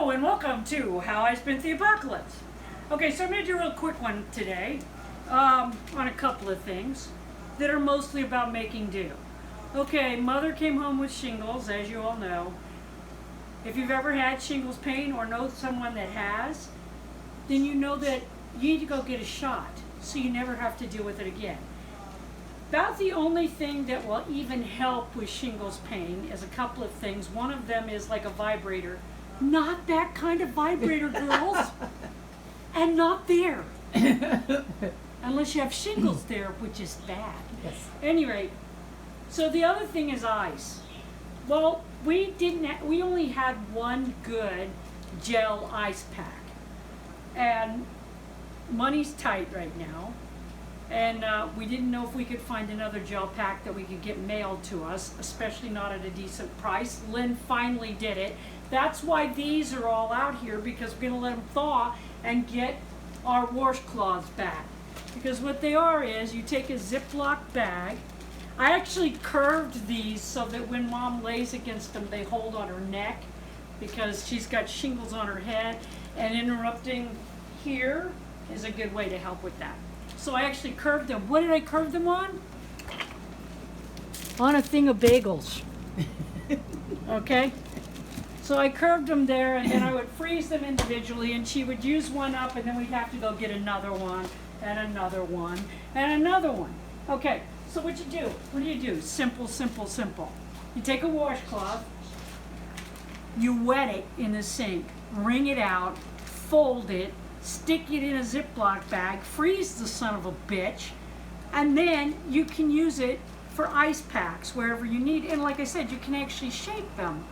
Hello and welcome to How I Spent the Apocalypse. Okay, so I'm going to do a real quick one today on a couple of things that are mostly about making do. Okay, mother came home with shingles, as you all know. If you've ever had shingles pain or know someone that has, then you know that you need to go get a shot so you never have to deal with it again. About the only thing that will even help with shingles pain is a couple of things. One of them is like a vibrator. Not that kind of vibrator, girls. And not there. Unless you have shingles there, which is bad. Yes. Anyway, so the other thing is ice. Well, we only had one good gel ice pack. And money's tight right now. And we didn't know if we could find another gel pack that we could get mailed to us, especially not at a decent price. Lynn finally did it. That's why these are all out here, because we're going to let them thaw and get our washcloths back. Because what they are is, you take a Ziploc bag. I actually curved these so that when Mom lays against them, they hold on her neck, because she's got shingles on her head, and interrupting here is a good way to help with that. So I actually curved them. What did I curve them on? On a thing of bagels. Okay? So I curved them there, and then I would freeze them individually, and she would use one up, and then we'd have to go get another one, and another one, and another one. Okay, so what you do? What do? Simple, simple, simple. You take a washcloth, you wet it in the sink, wring it out, fold it, stick it in a Ziploc bag, freeze the son of a bitch, and then you can use it for ice packs wherever you need. And like I said, you can actually shape them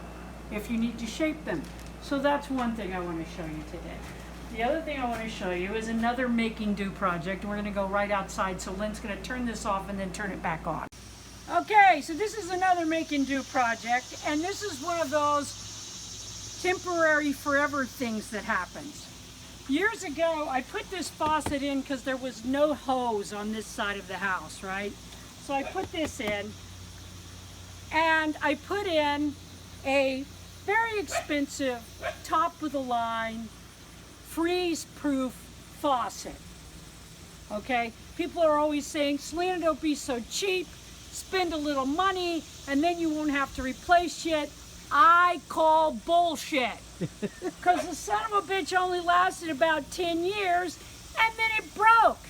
if you need to shape them. So that's one thing I want to show you today. The other thing I want to show you is another making do project. We're going to go right outside, so Lynn's going to turn this off and then turn it back on. Okay, so this is another making do project, and this is one of those temporary forever things that happens. Years ago, I put this faucet in because there was no hose on this side of the house, right? So I put this in, and I put in a very expensive, top-of-the-line, freeze-proof faucet, okay? People are always saying, Selena, don't be so cheap, spend a little money, and then you won't have to replace shit. I call bullshit. Because the son of a bitch only lasted about 10 years, and then it broke,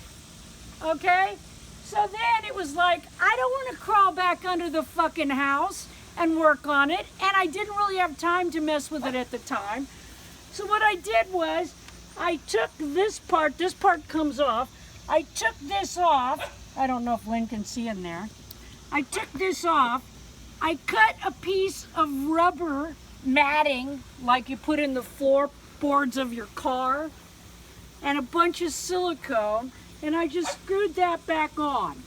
okay? So then it was like, I don't want to crawl back under the fucking house and work on it, and I didn't really have time to mess with it at the time. So what I did was, I took this part comes off, I took this off, I don't know if Lynn can see in there, I took this off, I cut a piece of rubber matting, like you put in the floorboards of your car, and a bunch of silicone, and I just screwed that back on.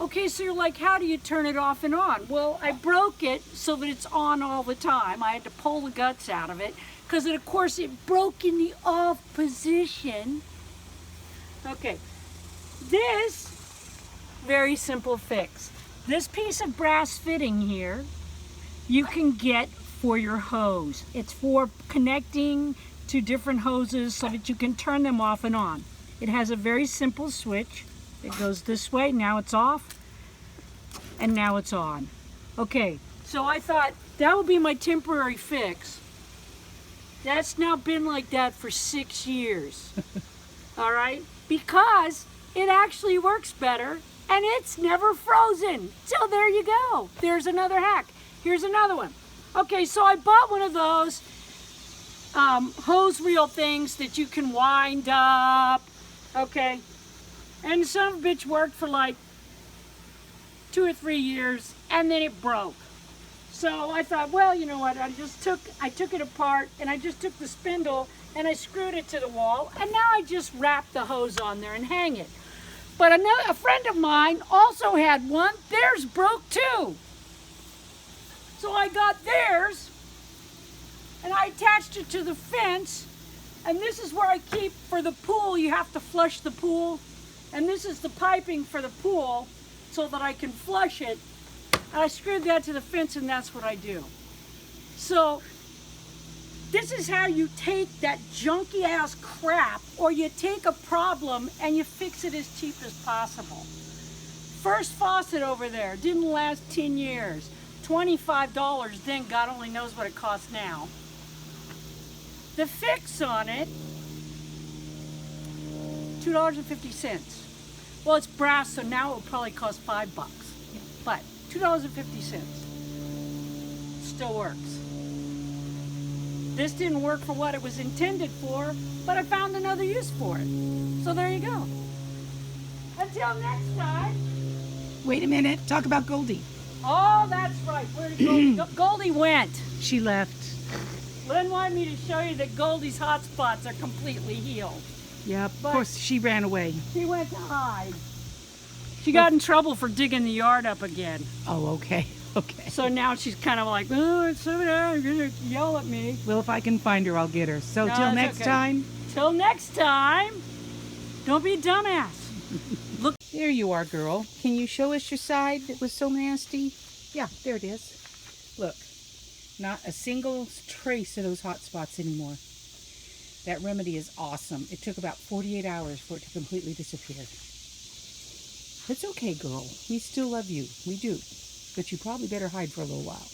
Okay, so you're like, how do you turn it off and on? Well, I broke it so that it's on all the time. I had to pull the guts out of it, because of course it broke in the off position. Okay, this, very simple fix. This piece of brass fitting here, you can get for your hose. It's for connecting to different hoses so that you can turn them off and on. It has a very simple switch. It goes this way, now it's off, and now it's on. Okay, so I thought that would be my temporary fix. That's now been like that for 6 years, all right? Because it actually works better, and it's never frozen. So there you go. There's another hack. Here's another one. Okay, so I bought one of those hose reel things that you can wind up, okay? And some bitch worked for like 2 or 3 years, and then it broke. So I thought, well, you know what? I took it apart, and I just took the spindle and I screwed it to the wall, and now I just wrap the hose on there and hang it. But a friend of mine also had one. Theirs broke too. So I got theirs, and I attached it to the fence, and this is where I keep, for the pool, you have to flush the pool. And this is the piping for the pool so that I can flush it. And I screwed that to the fence, and that's what I do. So This is how you take that junky ass crap, or you take a problem and you fix it as cheap as possible. First faucet over there, didn't last 10 years. $25 then, God only knows what it costs now. The fix on it, $2.50. Well, it's brass, so now it will probably cost $5. But $2.50 still works. This didn't work for what it was intended for, but I found another use for it. So there you go. Until next time. Wait a minute. Talk about Goldie. Oh, that's right. Where did Goldie go? Goldie went. She left. Lynn wanted me to show you that Goldie's hot spots are completely healed. Yep. But of course, she ran away. She went to hide. She got in trouble for digging the yard up again. Oh, okay. Okay. So now she's kind of like, oh, it's over there. You're going to yell at me. Well, if I can find her, I'll get her. So, No, till that's next okay. time. Till next time, don't be a dumbass. Look. There you are, girl. Can you show us your side that was so nasty? Yeah, there it is. Look, not a single trace of those hot spots anymore. That remedy is awesome. It took about 48 hours for it to completely disappear. It's okay, girl. We still love you. We do. But you probably better hide for a little while.